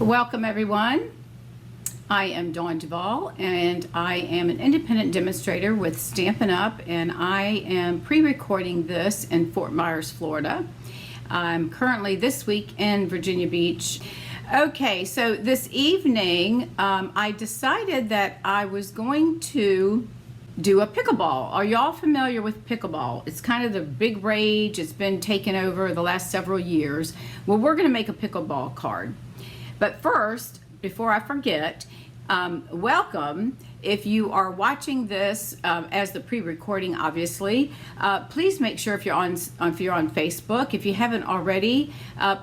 Welcome everyone. I am Dawn Duvall and I am an independent demonstrator with Stampin' Up! And I am pre-recording this in Fort Myers, Florida. I'm currently this week in Virginia Beach. Okay, so this evening I decided that I was going to do a pickleball. Are y'all familiar with pickleball? It's kind of the big rage. It's been taken over the last several years. Well, we're going to make a pickleball card. But first, before I forget, welcome. If you are watching this as the pre-recording, obviously, please make sure if you're on Facebook, if you haven't already,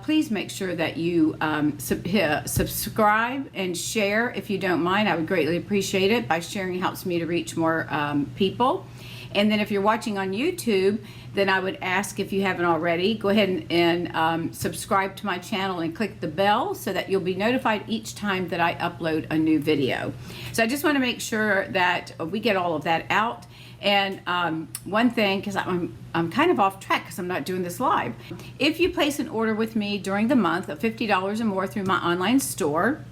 please make sure that you subscribe and share if you don't mind. I would greatly appreciate it. By sharing helps me to reach more people. And then if you're watching on YouTube, then I would ask, if you haven't already, go ahead and subscribe to my channel and click the bell so that you'll be notified each time that I upload a new video. So I just want to make sure that we get all of that out. And one thing, because I'm kind of off track because I'm not doing this live. If you place an order with me during the month of $50 or more through my online store,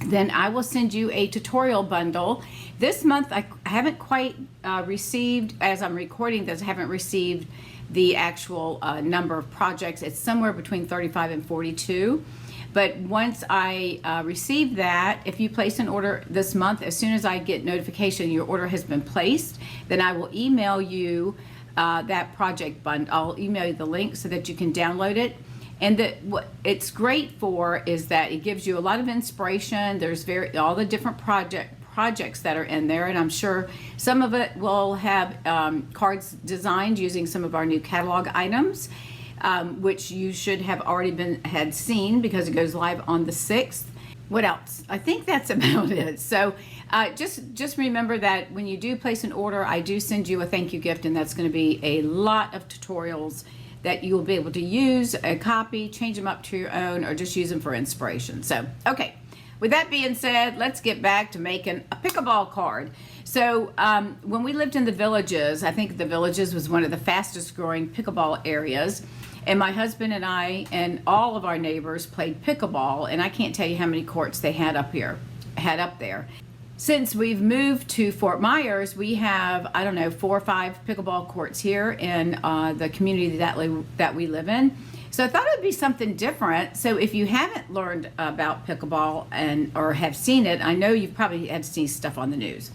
then I will send you a tutorial bundle. This month I haven't quite received, as I'm recording this, I haven't received the actual number of projects. It's somewhere between 35 and 42. But once I receive that, if you place an order this month, as soon as I get notification your order has been placed, then I will email you that project bundle. I'll email you the link so that you can download it. And what it's great for is that it gives you a lot of inspiration. There's all the different projects that are in there, and I'm sure some of it will have cards designed using some of our new catalog items, which you should have already had seen because it goes live on the 6th. What else? I think that's about it. So just remember that when you do place an order, I do send you a thank you gift, and that's going to be a lot of tutorials that you'll be able to use, a copy, change them up to your own, or just use them for inspiration. So, okay, with that being said, let's get back to making a pickleball card. So when we lived in the Villages, I think the Villages was one of the fastest growing pickleball areas, and my husband and I and all of our neighbors played pickleball, and I can't tell you how many courts they had up there. Since we've moved to Fort Myers, we have, I don't know, 4 or 5 pickleball courts here in the community that we live in. So I thought it would be something different. So if you haven't learned about pickleball or have seen it, I know you've probably had seen stuff on the news.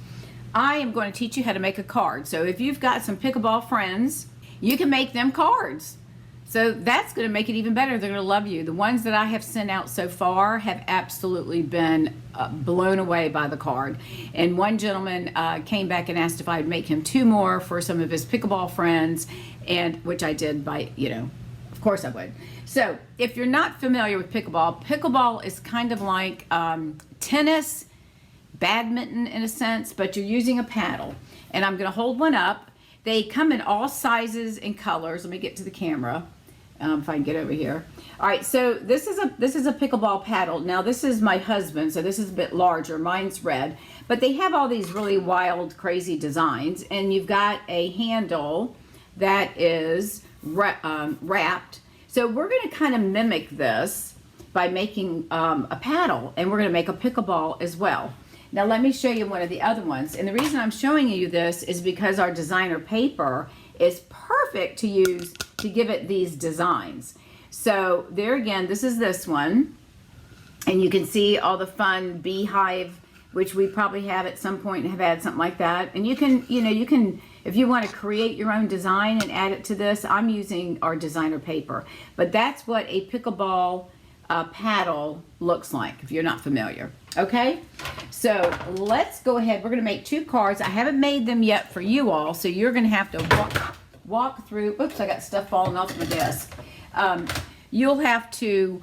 I am going to teach you how to make a card. So if you've got some pickleball friends, you can make them cards. So that's going to make it even better. They're going to love you. The ones that I have sent out so far have absolutely been blown away by the card. And one gentleman came back and asked if I'd make him 2 more for some of his pickleball friends, and which I did by, of course I would. So if you're not familiar with pickleball is kind of like tennis, badminton in a sense, but you're using a paddle. And I'm going to hold one up. They come in all sizes and colors. Let me get to the camera. If I can get over here. All right, so this is a pickleball paddle. Now this is my husband, so this is a bit larger. Mine's red, but they have all these really wild, crazy designs, and you've got a handle that is wrapped. So we're going to kind of mimic this by making a paddle, and we're going to make a pickleball as well. Now let me show you one of the other ones, and the reason I'm showing you this is because our designer paper is perfect to use to give it these designs. So there again, this is this one, and you can see all the fun beehive, which we probably have at some point and have had something like that. And you can, if you want to create your own design and add it to this, I'm using our designer paper. But that's what a pickleball paddle looks like, if you're not familiar. Okay, so let's go ahead. We're going to make 2 cards. I haven't made them yet for you all, so you're going to have to walk through. Oops, I got stuff falling off my desk. You'll have to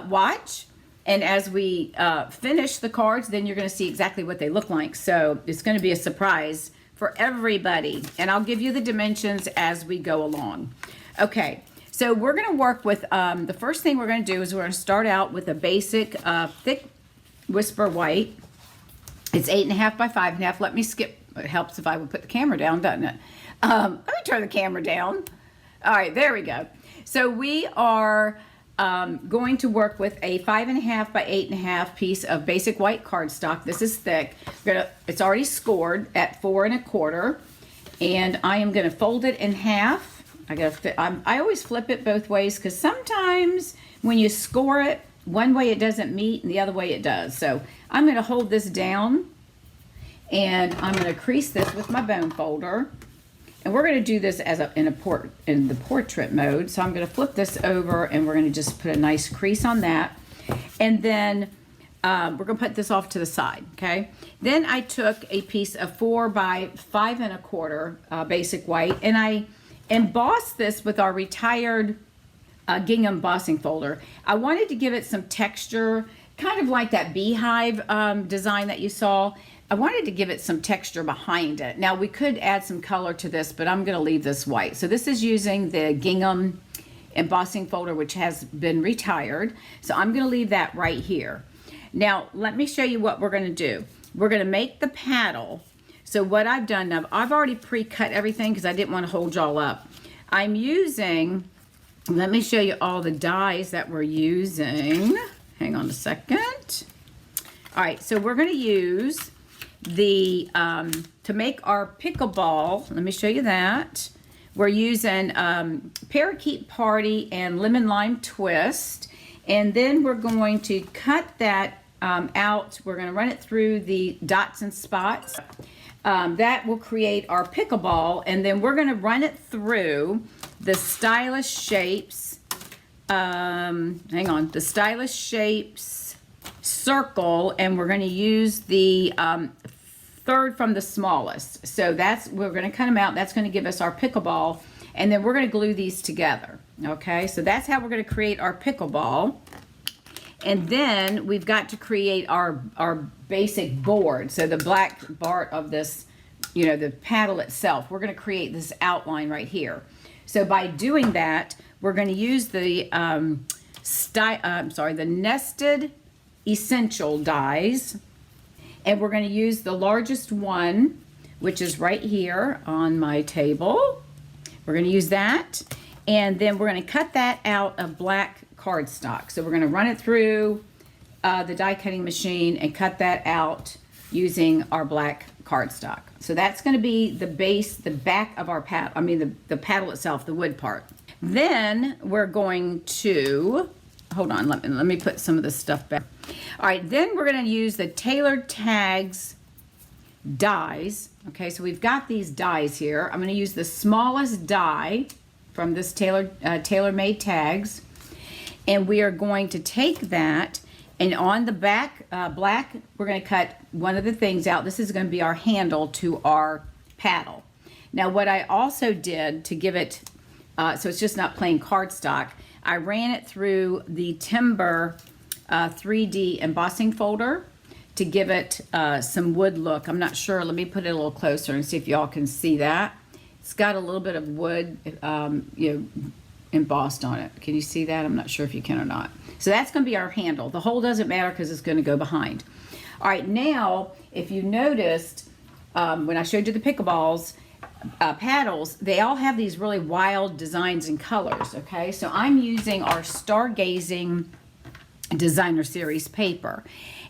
watch, and as we finish the cards, then you're going to see exactly what they look like. So it's going to be a surprise for everybody, and I'll give you the dimensions as we go along. Okay, so we're going to work with, the first thing we're going to do is we're going to start out with a basic thick Whisper White. It's 8.5 by 5.5. Let me skip. It helps if I would put the camera down, doesn't it? Let me turn the camera down. All right, there we go. So we are going to work with a 5.5 by 8.5 piece of basic white cardstock. This is thick. It's already scored at 4 1/4, and I am going to fold it in half. I always flip it both ways because sometimes when you score it, one way it doesn't meet and the other way it does. So I'm going to hold this down, and I'm going to crease this with my bone folder. And we're going to do this as in the portrait mode. So I'm going to flip this over, and we're going to just put a nice crease on that. And then we're going to put this off to the side, okay? Then I took a piece of 4 by 5 1/4 basic white, and I embossed this with our retired gingham embossing folder. I wanted to give it some texture, kind of like that beehive design that you saw. I wanted to give it some texture behind it. Now we could add some color to this, but I'm going to leave this white. So this is using the gingham embossing folder, which has been retired. So I'm going to leave that right here. Now let me show you what we're going to do. We're going to make the paddle. So what I've done now, I've already pre-cut everything because I didn't want to hold y'all up. I'm using, let me show you all the dies that we're using. Hang on a second. All right, so we're going to use the to make our pickleball. Let me show you that. We're using Parakeet Party and Lemon Lime Twist, and then we're going to cut that out. We're going to run it through the dots and spots. That will create our pickleball, and then we're going to run it through the Stylish Shapes. Hang on, the Stylish Shapes circle, and we're going to use the third from the smallest. So we're going to cut them out. That's going to give us our pickleball, and then we're going to glue these together. Okay, so that's how we're going to create our pickleball. And then we've got to create our basic board. So the black part of this, the paddle itself, we're going to create this outline right here. So by doing that, we're going to use the the nested essential dies, and we're going to use the largest one, which is right here on my table. We're going to use that, and then we're going to cut that out of black cardstock. So we're going to run it through the die cutting machine and cut that out using our black cardstock. So that's going to be the base, the back of our paddle. I mean the paddle itself, the wood part. Then we're going to hold on. Let me put some of this stuff back. All right. Then we're going to use the Tailored Tags dies. Okay. So we've got these dies here. I'm going to use the smallest die from this tailor-made tags. And we are going to take that, and on the back black, we're going to cut one of the things out. This is going to be our handle to our paddle. Now what I also did to give it, so it's just not plain cardstock, I ran it through the Timber 3D embossing folder to give it some wood look. I'm not sure. Let me put it a little closer and see if y'all can see that. It's got a little bit of wood, embossed on it. Can you see that? I'm not sure if you can or not. So that's going to be our handle. The hole doesn't matter because it's going to go behind. All right, now if you noticed when I showed you the pickleballs paddles, they all have these really wild designs and colors. Okay, so I'm using our Stargazing Designer Series paper,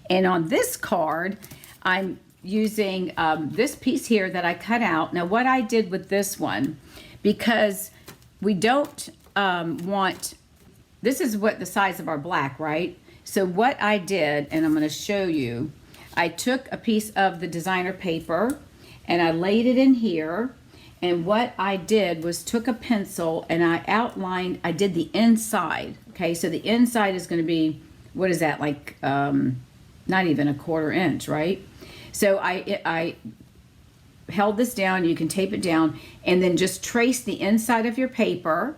and on this card I'm using this piece here that I cut out. Now what I did with this one, because we don't want, this is what the size of our black, right? So what I did, and I'm going to show you, I took a piece of the designer paper and I laid it in here, and what I did was took a pencil and I outlined, I did the inside. Okay, so the inside is going to be, what is that, like not even a 1/4 inch, right? So I held this down, you can tape it down, and then just trace the inside of your paper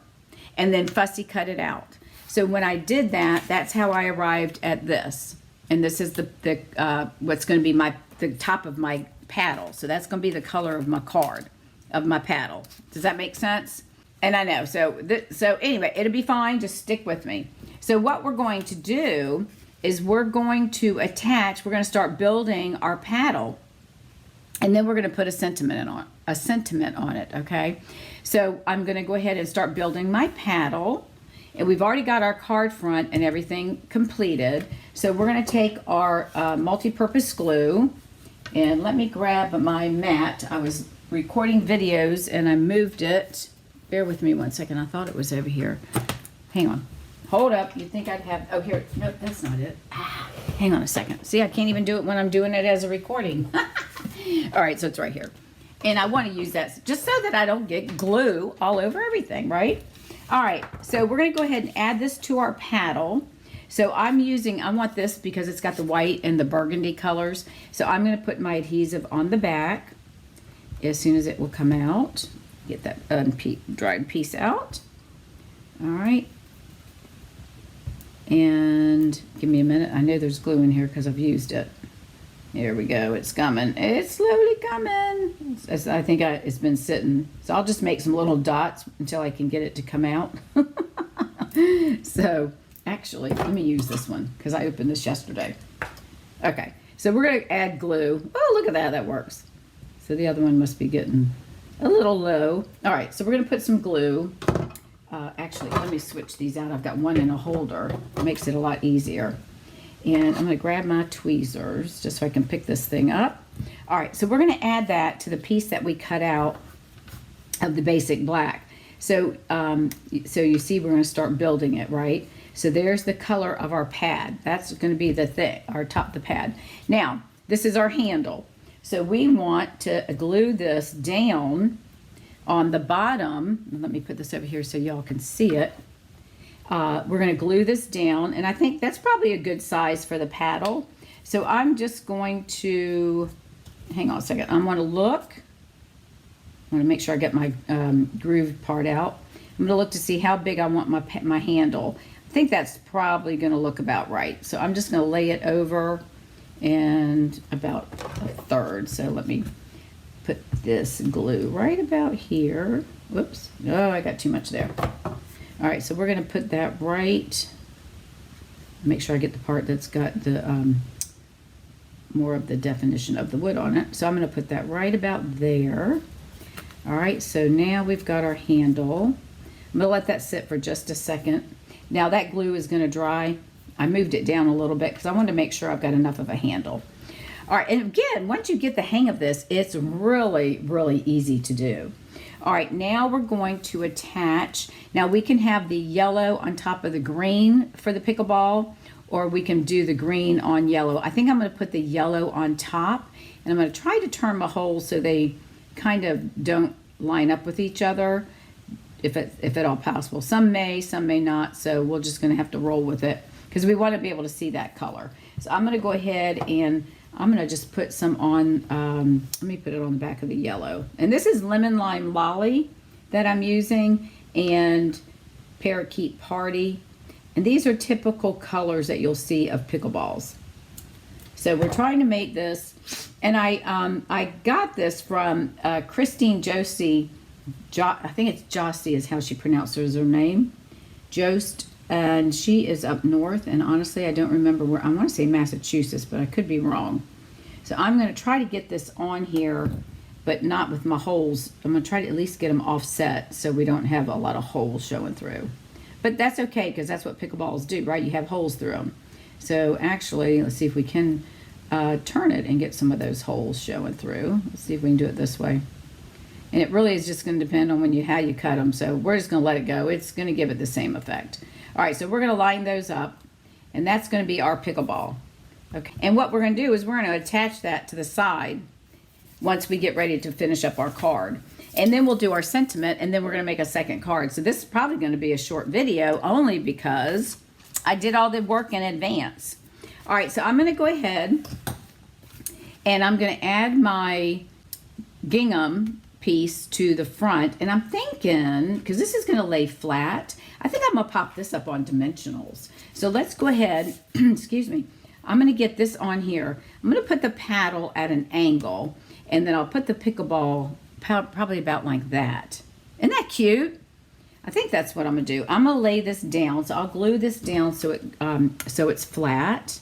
and then fussy cut it out. So when I did that, that's how I arrived at this. And this is what's going to be the top of my paddle. So that's going to be the color of my card, of my paddle. Does that make sense? And I know, so anyway, it'll be fine, just stick with me. So what we're going to do is we're going to attach, we're going to start building our paddle, and then we're going to put a sentiment on it, okay? So I'm going to go ahead and start building my paddle, And we've already got our card front and everything completed. So we're going to take our multi-purpose glue, and let me grab my mat. I was recording videos and I moved it. Bear with me one second. I thought it was over here. Hang on. Hold up. You'd think I'd have, oh, here. No, that's not it. Hang on a second. See, I can't even do it when I'm doing it as a recording. All right, so it's right here. And I want to use that just so that I don't get glue all over everything, right? All right, so we're going to go ahead and add this to our paddle. So I want this because it's got the white and the burgundy colors. So I'm going to put my adhesive on the back as soon as it will come out. Get that dried piece out. All right. And give me a minute. I know there's glue in here because I've used it. Here we go. It's coming. It's slowly coming. I think it's been sitting. So I'll just make some little dots until I can get it to come out. So actually, let me use this one because I opened this yesterday. Okay. So we're going to add glue. Oh, look at that. That works. So the other one must be getting a little low. All right. So we're going to put some glue. Actually, let me switch these out. I've got one in a holder. It makes it a lot easier. And I'm going to grab my tweezers just so I can pick this thing up. All right, so we're going to add that to the piece that we cut out of the basic black. So, so you see we're going to start building it, right? So there's the color of our pad. That's going to be the thing, our top, the pad. Now, this is our handle. So we want to glue this down on the bottom. Let me put this over here so y'all can see it. We're going to glue this down, and I think that's probably a good size for the paddle. So I'm just going to, hang on a second, I want to look. I want to make sure I get my groove part out. I'm going to look to see how big I want my handle. I think that's probably going to look about right. So I'm just going to lay it over and about a third. So let me put this glue right about here. Whoops. Oh, I got too much there. All right, so we're going to put that right. Make sure I get the part that's got the more of the definition of the wood on it. So I'm going to put that right about there. All right, so now we've got our handle. I'm going to let that sit for just a second. Now that glue is going to dry. I moved it down a little bit because I wanted to make sure I've got enough of a handle. All right, and again, once you get the hang of this, it's really, really easy to do. All right, now we're going to attach. Now we can have the yellow on top of the green for the pickleball, or we can do the green on yellow. I think I'm going to put the yellow on top, and I'm going to try to turn my holes so they kind of don't line up with each other, if at all possible. Some may not, so we're just going to have to roll with it because we want to be able to see that color. So I'm going to go ahead and I'm going to just put some on, let me put it on the back of the yellow. And this is Lemon Lime Lolly that I'm using, and Parakeet Party. And these are typical colors that you'll see of pickleballs. So we're trying to make this, and I got this from Christine Josie, I think it's Josie is how she pronounces her name, Jost. And she is up north, and honestly, I don't remember where. I want to say Massachusetts, but I could be wrong. So I'm going to try to get this on here, but not with my holes. I'm going to try to at least get them offset so we don't have a lot of holes showing through. But that's okay, because that's what pickleballs do, right? You have holes through them. So actually, let's see if we can turn it and get some of those holes showing through. Let's see if we can do it this way. And it really is just going to depend on how you cut them. So we're just going to let it go. It's going to give it the same effect. All right, so we're going to line those up, and that's going to be our pickleball. Okay, and what we're going to do is we're going to attach that to the side once we get ready to finish up our card. And then we'll do our sentiment, and then we're going to make a second card. So this is probably going to be a short video only because I did all the work in advance. All right, so I'm going to go ahead, and I'm going to add my gingham piece to the front, and I'm thinking, because this is going to lay flat, I think I'm going to pop this up on dimensionals. So let's go ahead, excuse me, I'm going to get this on here. I'm going to put the paddle at an angle, and then I'll put the pickleball probably about like that. Isn't that cute? I think that's what I'm going to do. I'm going to lay this down, so I'll glue this down so it's flat.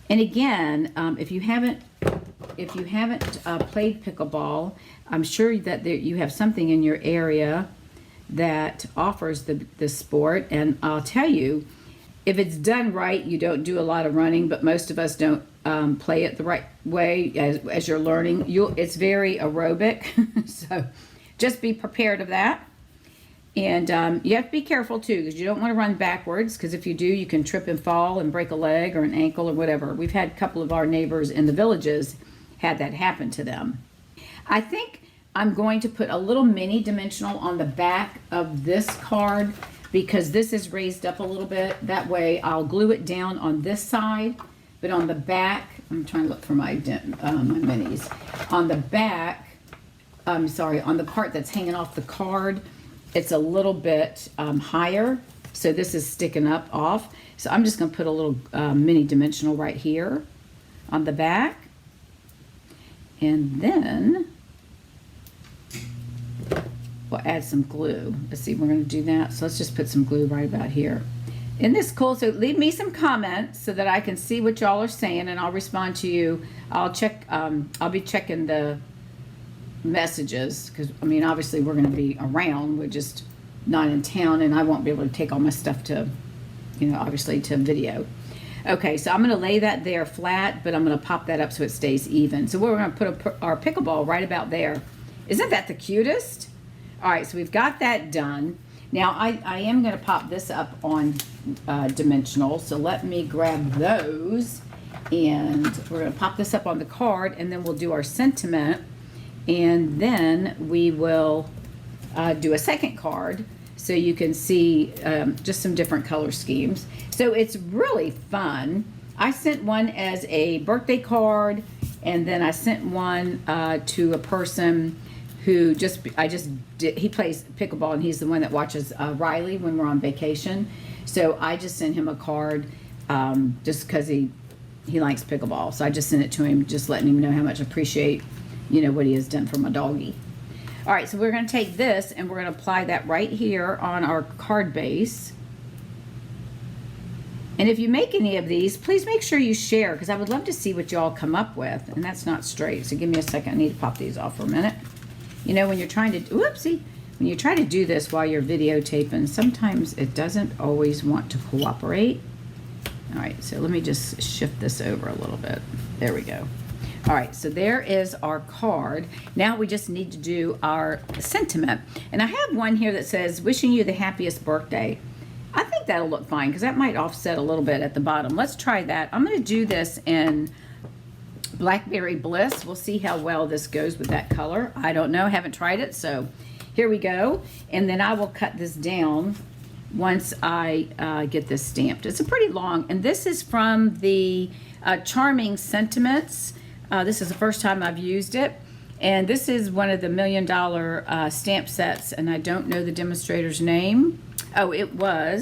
And again, if you haven't played pickleball, I'm sure that you have something in your area that offers the sport. And I'll tell you, if it's done right, you don't do a lot of running, but most of us don't play it the right way as you're learning. It's very aerobic, so just be prepared of that. And you have to be careful too, because you don't want to run backwards, because if you do, you can trip and fall and break a leg or an ankle or whatever. We've had a couple of our neighbors in the villages had that happen to them. I think I'm going to put a little mini dimensional on the back of this card, because this is raised up a little bit. That way I'll glue it down on this side, but on the back, I'm trying to look for my minis. On the back, on the part that's hanging off the card, it's a little bit higher, so this is sticking up off. So I'm just going to put a little mini dimensional right here on the back. And then we'll add some glue. Let's see, we're going to do that. So let's just put some glue right about here. Isn't this cool? So leave me some comments so that I can see what y'all are saying, and I'll respond to you. I'll check, I'll be checking the messages, because I mean, obviously we're going to be around, we're just not in town, and I won't be able to take all my stuff to, you know, obviously to video. Okay, so I'm going to lay that there flat, but I'm going to pop that up so it stays even. So we're going to put our pickleball right about there. Isn't that the cutest? All right, so we've got that done. Now I am going to pop this up on dimensional, so let me grab those, and we're going to pop this up on the card, and then we'll do our sentiment. And then we will do a second card so you can see just some different color schemes. So it's really fun. I sent one as a birthday card, and then I sent one to a person who he plays pickleball, and he's the one that watches Riley when we're on vacation. So I just sent him a card just because he likes pickleball. So I just sent it to him, just letting him know how much I appreciate, you know, what he has done for my doggy. All right, so we're going to take this and we're going to apply that right here on our card base. And if you make any of these, please make sure you share, because I would love to see what y'all come up with. And that's not straight, so give me a second. I need to pop these off for a minute. You know, when you're trying to, whoopsie, when you try to do this while you're videotaping, sometimes it doesn't always want to cooperate. All right, so let me just shift this over a little bit. There we go. All right, so there is our card. Now we just need to do our sentiment. And I have one here that says, wishing you the happiest birthday. I think that'll look fine, because that might offset a little bit at the bottom. Let's try that. I'm going to do this in Blackberry Bliss. We'll see how well this goes with that color. I don't know, haven't tried it, so here we go. And then I will cut this down once I get this stamped. It's a pretty long, and this is from the Charming Sentiments. This is the first time I've used it, and this is one of the $1 million stamp sets, and I don't know the demonstrator's name. Oh, it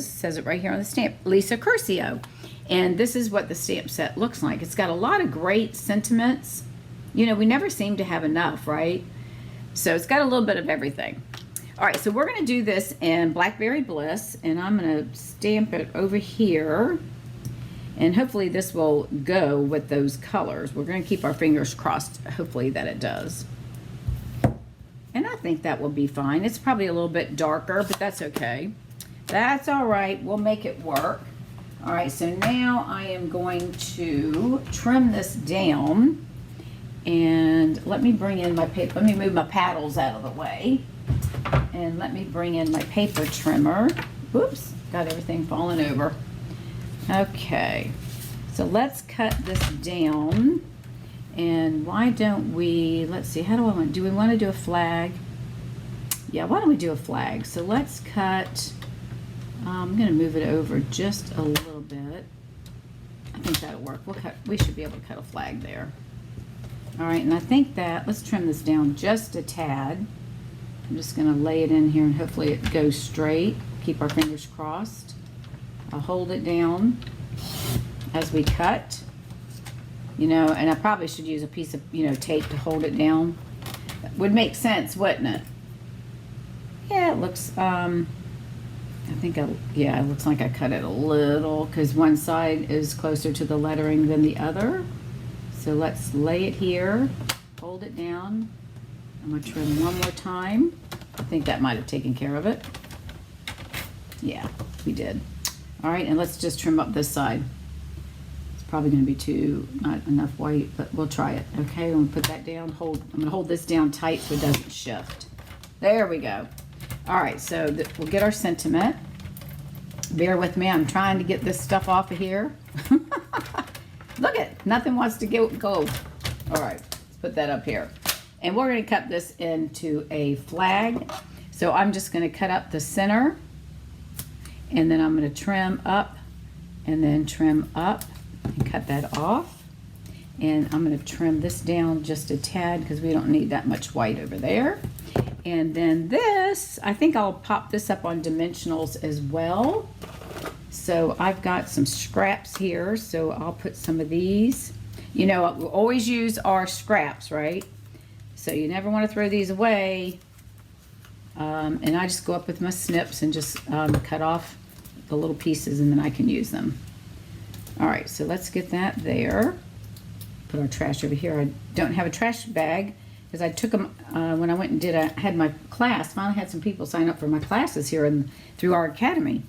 says it right here on the stamp, Lisa Curcio. And this is what the stamp set looks like. It's got a lot of great sentiments. You know, we never seem to have enough, right? So it's got a little bit of everything. All right, so we're going to do this in Blackberry Bliss, and I'm going to stamp it over here. And hopefully this will go with those colors. We're going to keep our fingers crossed, hopefully, that it does. And I think that will be fine. It's probably a little bit darker, but that's okay. That's all right. We'll make it work. All right, so now I am going to trim this down. And let me bring in my paper. Let me move my paddles out of the way. And let me bring in my paper trimmer. Whoops, got everything falling over. Okay, so let's cut this down. And why don't we, let's see, how do we want to do a flag? Yeah, why don't we do a flag? So let's cut, I'm going to move it over just a little bit. I think that'll work. We should be able to cut a flag there. All right, and I think that, let's trim this down just a tad. I'm just going to lay it in here, and hopefully it goes straight. Keep our fingers crossed. I'll hold it down as we cut. You know, and I probably should use a piece of, you know, tape to hold it down. That would make sense, wouldn't it? Yeah, it looks, yeah, it looks like I cut it a little, because one side is closer to the lettering than the other. So let's lay it here, hold it down. I'm going to trim one more time. I think that might have taken care of it. Yeah, we did. All right, and let's just trim up this side. It's probably going to be not enough white, but we'll try it. Okay, I'm going to put that down. I'm going to hold this down tight so it doesn't shift. There we go. All right, so we'll get our sentiment. Bear with me. I'm trying to get this stuff off of here. Look at nothing wants to go. All right, let's put that up here. And we're going to cut this into a flag. So I'm just going to cut up the center. And then I'm going to trim up and then trim up and cut that off. And I'm going to trim this down just a tad because we don't need that much white over there. And then this, I think I'll pop this up on dimensionals as well. So I've got some scraps here, so I'll put some of these. You know, we'll always use our scraps, right? So you never want to throw these away. And I just go up with my snips and just cut off the little pieces, and then I can use them. All right, so let's get that there. Put our trash over here. I don't have a trash bag because I took them when I went and had my class. Finally had some people sign up for my classes here through our academy.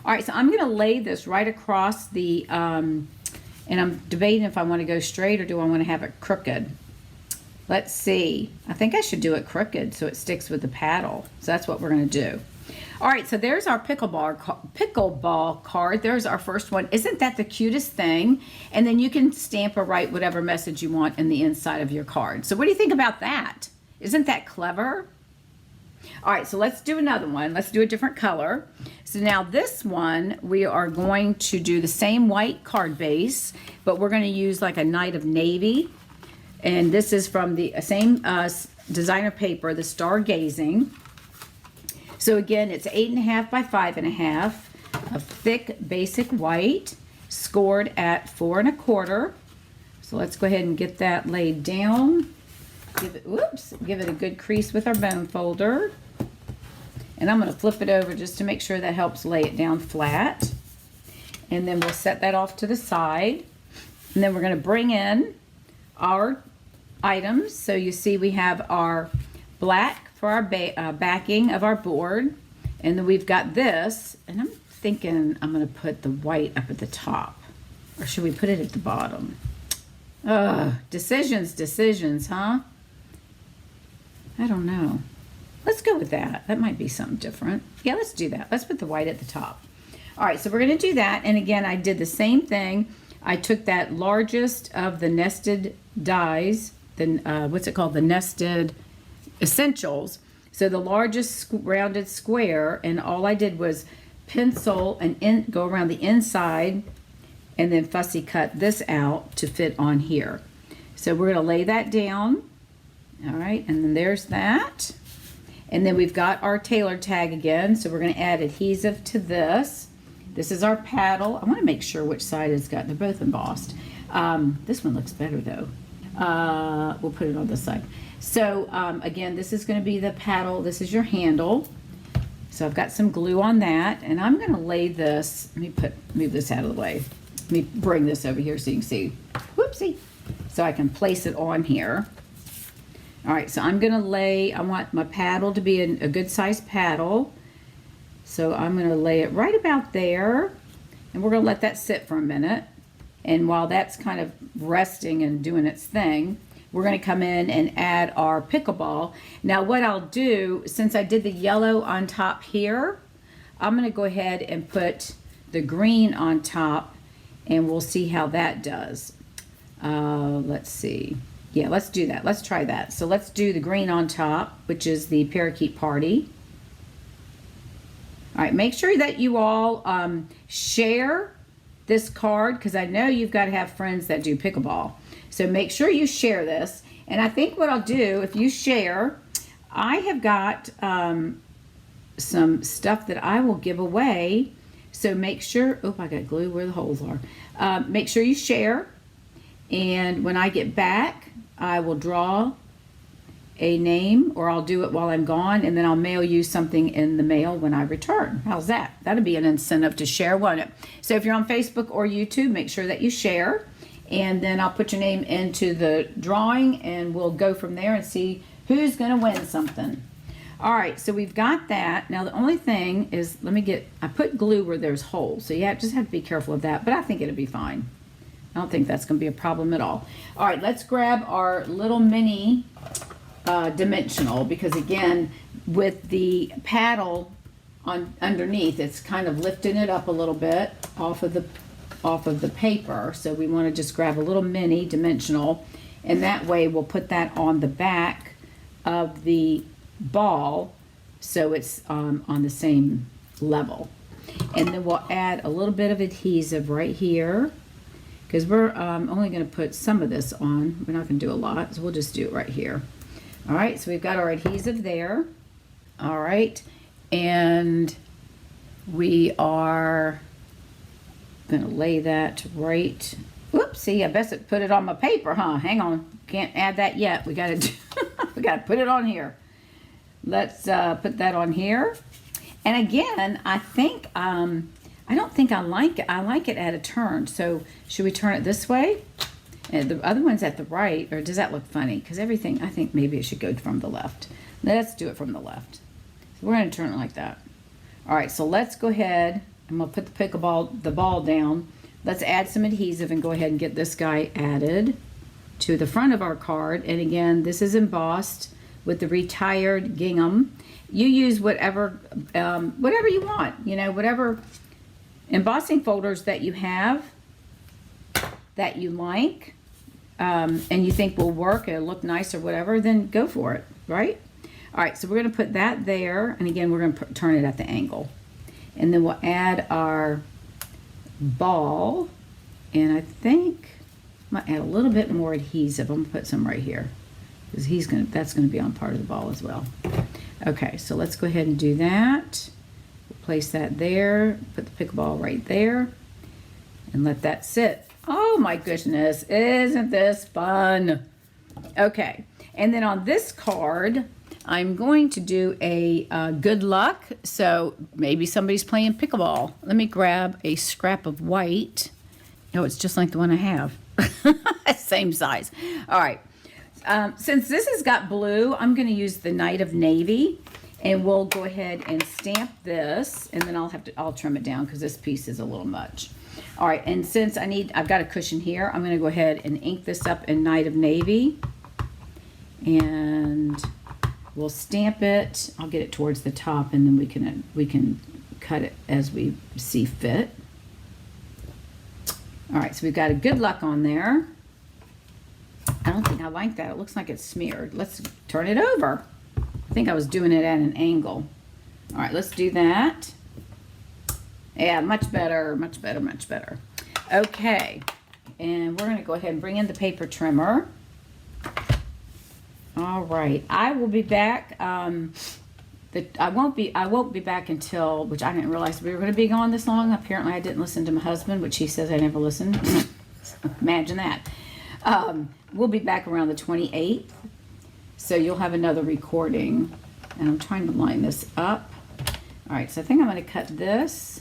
All right, so I'm going to lay this right across the, and I'm debating if I want to go straight or do I want to have it crooked. Let's see. I think I should do it crooked so it sticks with the paddle. So that's what we're going to do. All right, so there's our pickleball card. There's our first one. Isn't that the cutest thing? And then you can stamp or write whatever message you want in the inside of your card. So what do you think about that? Isn't that clever? All right, so let's do another one. Let's do a different color. So now this one, we are going to do the same white card base, but we're going to use like a Night of Navy. And this is from the same designer paper, the Stargazing. So again, it's 8.5 by 5.5 of thick basic white, scored at 4 1/4. So let's go ahead and get that laid down. Give it a good crease with our bone folder. And I'm going to flip it over just to make sure that helps lay it down flat. And then we'll set that off to the side. And then we're going to bring in our items. So you see we have our black for our backing of our board. And then we've got this. And I'm thinking I'm going to put the white up at the top. Or should we put it at the bottom? Decisions, huh? I don't know. Let's go with that. That might be something different. Yeah, let's do that. Let's put the white at the top. All right, so we're going to do that. And again, I did the same thing. I took that largest of the nested dies, what's it called? The nested essentials. So the largest rounded square, and all I did was pencil and go around the inside and then fussy cut this out to fit on here. So we're going to lay that down. All right, and then there's that. And then we've got our tailor tag again, so we're going to add adhesive to this. This is our paddle. I want to make sure which side it's got. They're both embossed. This one looks better though. We'll put it on this side. So again, this is going to be the paddle. This is your handle. So I've got some glue on that, and I'm going to lay this. Let me move this out of the way. Let me bring this over here so you can see. Whoopsie. So I can place it on here. All right, so I'm gonna I want my paddle to be a good sized paddle. So I'm gonna lay it right about there, and we're gonna let that sit for a minute. And while that's kind of resting and doing its thing, we're gonna come in and add our pickleball. Now what I'll do, since I did the yellow on top here, I'm gonna go ahead and put the green on top, and we'll see how that does. Let's see. Yeah, let's do that. Let's try that. So let's do the green on top, which is the Parakeet Party. All right, make sure that you all share this card, because I know you've got to have friends that do pickleball. So make sure you share this. And I think what I'll do, if you share, I have got some stuff that I will give away. So make sure, oh, I got glue where the holes are. Make sure you share. And when I get back, I will draw a name, or I'll do it while I'm gone, and then I'll mail you something in the mail when I return. How's that? That'd be an incentive to share, won't it? So if you're on Facebook or YouTube, make sure that you share, and then I'll put your name into the drawing, and we'll go from there and see who's going to win something. All right, so we've got that. Now the only thing is, I put glue where there's holes, so you just have to be careful of that, but I think it'll be fine. I don't think that's going to be a problem at all. All right, let's grab our little mini dimensional, because again, with the paddle underneath, it's kind of lifting it up a little bit off of the paper. So we want to just grab a little mini dimensional, and that way we'll put that on the back of the ball, so it's on the same level. And then we'll add a little bit of adhesive right here, because we're only going to put some of this on. We're not going to do a lot, so we'll just do it right here. All right, so we've got our adhesive there. All right, and we are going to lay that right. Whoopsie, I best put it on my paper, huh? Hang on, can't add that yet. We got to we got to put it on here. Let's put that on here. And again, I think I don't think I like it. I like it at a turn. So should we turn it this way? And the other one's at the right, or does that look funny? Because everything, I think maybe it should go from the left. Let's do it from the left. So we're going to turn it like that. All right, so let's go ahead. I'm going to put the ball down. Let's add some adhesive and go ahead and get this guy added to the front of our card. And again, this is embossed with the retired gingham. You use whatever you want, whatever embossing folders that you have that you like, and you think will work, it'll look nice or whatever, then go for it, right? All right, so we're going to put that there, and again, we're going to turn it at the angle. And then we'll add our ball, and I think I'm going to add a little bit more adhesive. I'm going to put some right here, because that's going to be on part of the ball as well. Okay, so let's go ahead and do that. We'll place that there, put the pickleball right there, and let that sit. Oh my goodness, isn't this fun? Okay, and then on this card, I'm going to do a good luck. So maybe somebody's playing pickleball. Let me grab a scrap of white. Oh, it's just like the one I have. Same size. All right. Since this has got blue, I'm going to use the Night of Navy, and we'll go ahead and stamp this, and then I'll trim it down because this piece is a little much. All right, and since I've got a cushion here, I'm going to go ahead and ink this up in Night of Navy, and we'll stamp it. I'll get it towards the top, and then we can cut it as we see fit. All right, so we've got a good luck on there. I don't think I like that. It looks like it's smeared. Let's turn it over. I think I was doing it at an angle. All right, let's do that. Yeah, much better, much better, much better. Okay, and we're going to go ahead and bring in the paper trimmer. All right, I will be back. I won't be back until, which I didn't realize we were going to be gone this long. Apparently, I didn't listen to my husband, which he says I never listen. Imagine that. We'll be back around the 28th, so you'll have another recording. And I'm trying to line this up. All right, so I think I'm going to cut this,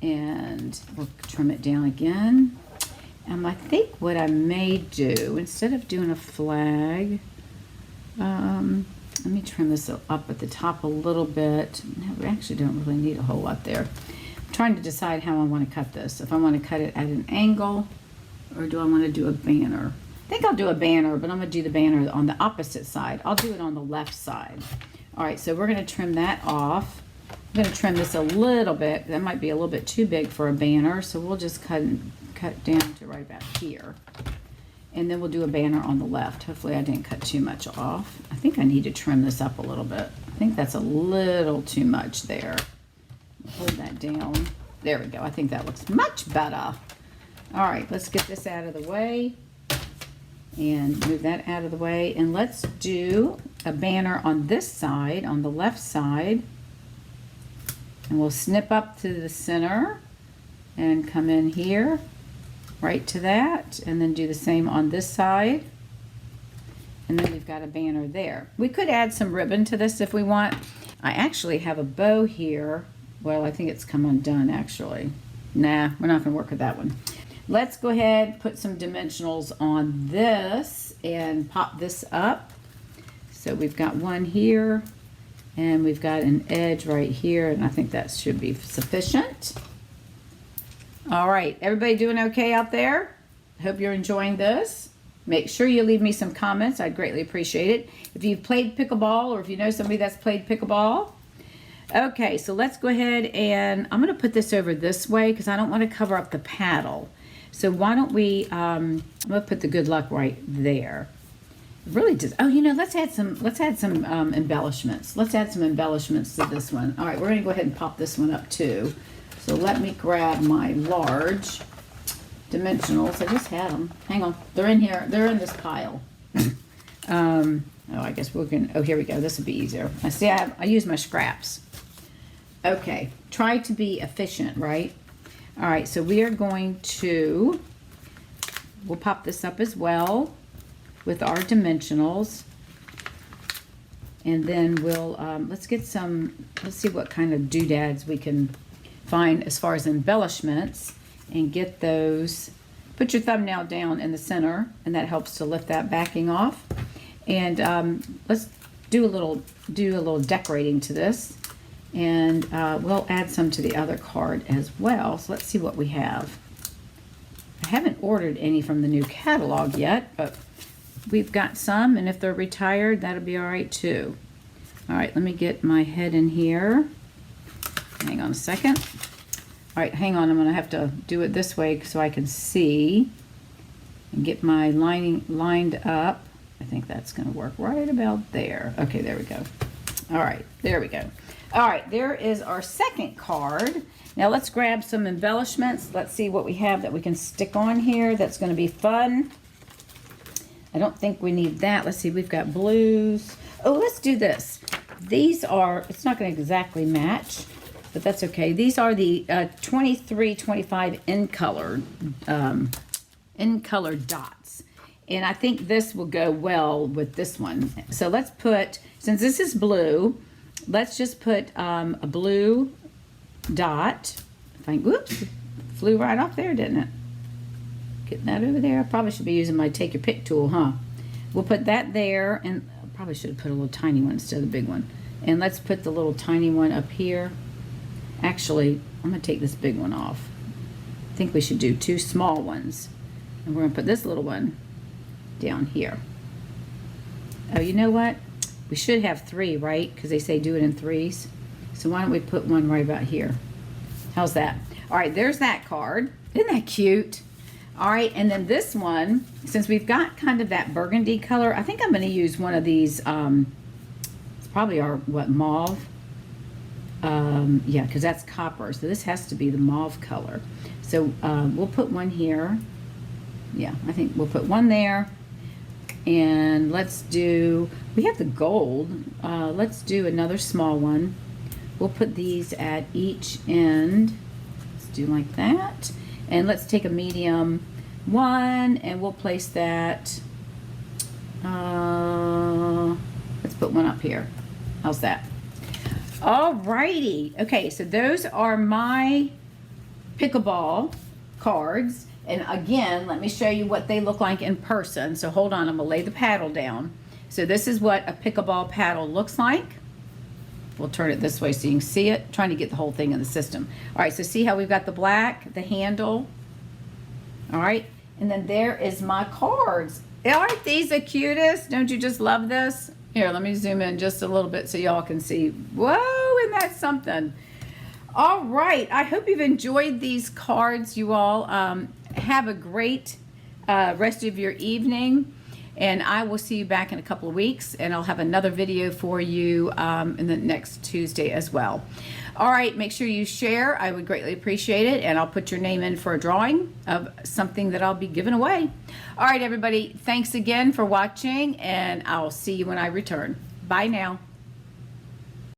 and we'll trim it down again. I think what I may do, instead of doing a flag, let me trim this up at the top a little bit. No, we actually don't really need a whole lot there. I'm trying to decide how I want to cut this. If I want to cut it at an angle, or do I want to do a banner? I think I'll do a banner, but I'm going to do the banner on the opposite side. I'll do it on the left side. All right, so we're going to trim that off. I'm going to trim this a little bit. That might be a little bit too big for a banner, so we'll just cut down to right about here. And then we'll do a banner on the left. Hopefully I didn't cut too much off. I think I need to trim this up a little bit. I think that's a little too much there. Hold that down. There we go. I think that looks much better. All right, let's get this out of the way and move that out of the way. And let's do a banner on this side, on the left side. And we'll snip up to the center and come in here, right to that, and then do the same on this side. And then we've got a banner there. We could add some ribbon to this if we want. I actually have a bow here. Well, I think it's come undone actually. Nah, we're not gonna work with that one. Let's go ahead, put some dimensionals on this and pop this up. So we've got one here, and we've got an edge right here, and I think that should be sufficient. All right, everybody doing okay out there? I hope you're enjoying this. Make sure you leave me some comments. I'd greatly appreciate it. If you've played pickleball, or if you know somebody that's played pickleball. Okay, so let's go ahead, and I'm going to put this over this way because I don't want to cover up the paddle. So why don't we, I'm going to put the good luck right there. Really does. Oh, you know, let's add some embellishments. Let's add some embellishments to this one. All right, we're going to go ahead and pop this one up too. So let me grab my large dimensionals. I just had them. Hang on. They're in here. They're in this pile. Oh, I guess we're going to, oh, here we go. This will be easier. I see I use my scraps. Okay. Try to be efficient, right? All right. So we are going to, we'll pop this up as well with our dimensionals. And then we'll, let's get some, let's see what kind of doodads we can find as far as embellishments, and get those. Put your thumbnail down in the center, and that helps to lift that backing off. And let's do a little decorating to this, and we'll add some to the other card as well. So let's see what we have. I haven't ordered any from the new catalog yet, but we've got some, and if they're retired, that'll be all right too. All right, let me get my head in here. Hang on a second. All right, hang on. I'm going to have to do it this way so I can see and get my lining lined up. I think that's going to work right about there. Okay, there we go. All right, there we go. All right, there is our second card. Now let's grab some embellishments. Let's see what we have that we can stick on here. That's going to be fun. I don't think we need that. Let's see, we've got blues. Oh, let's do this. These are, it's not going to exactly match, but that's okay. These are the 23-25 in color dots. And I think this will go well with this one. So let's put, since this is blue, let's just put a blue dot. Whoops, flew right off there, didn't it? Getting that over there. I probably should be using my take your pick tool, huh? We'll put that there, and I probably should have put a little tiny one instead of the big one. And let's put the little tiny one up here. Actually, I'm going to take this big one off. I think we should do two small ones. And we're going to put this little one down here. Oh, you know what? We should have three, right? Because they say do it in threes. So why don't we put one right about here? How's that? All right, there's that card. Isn't that cute? All right, and then this one, since we've got kind of that burgundy color, I think I'm going to use one of these. It's probably our, what, mauve? Yeah, because that's copper. So this has to be the mauve color. So we'll put one here. Yeah, I think we'll put one there. And let's do, we have the gold. Let's do another small one. We'll put these at each end. Let's do like that. And let's take a medium one, and we'll place that. Let's put one up here. How's that? All righty. Okay, so those are my pickleball cards. And again, let me show you what they look like in person. So hold on, I'm gonna lay the paddle down. So this is what a pickleball paddle looks like. We'll turn it this way so you can see it. Trying to get the whole thing in the system. All right, so see how we've got the black, the handle. All right, and then there is my cards. Aren't these the cutest? Don't you just love this? Here, let me zoom in just a little bit so y'all can see. Whoa, isn't that something? All right, I hope you've enjoyed these cards, you all. Have a great rest of your evening. And I will see you back in a couple of weeks, and I'll have another video for you in the next Tuesday as well. All right, make sure you share. I would greatly appreciate it, and I'll put your name in for a drawing of something that I'll be giving away. All right, everybody, thanks again for watching, and I'll see you when I return. Bye now.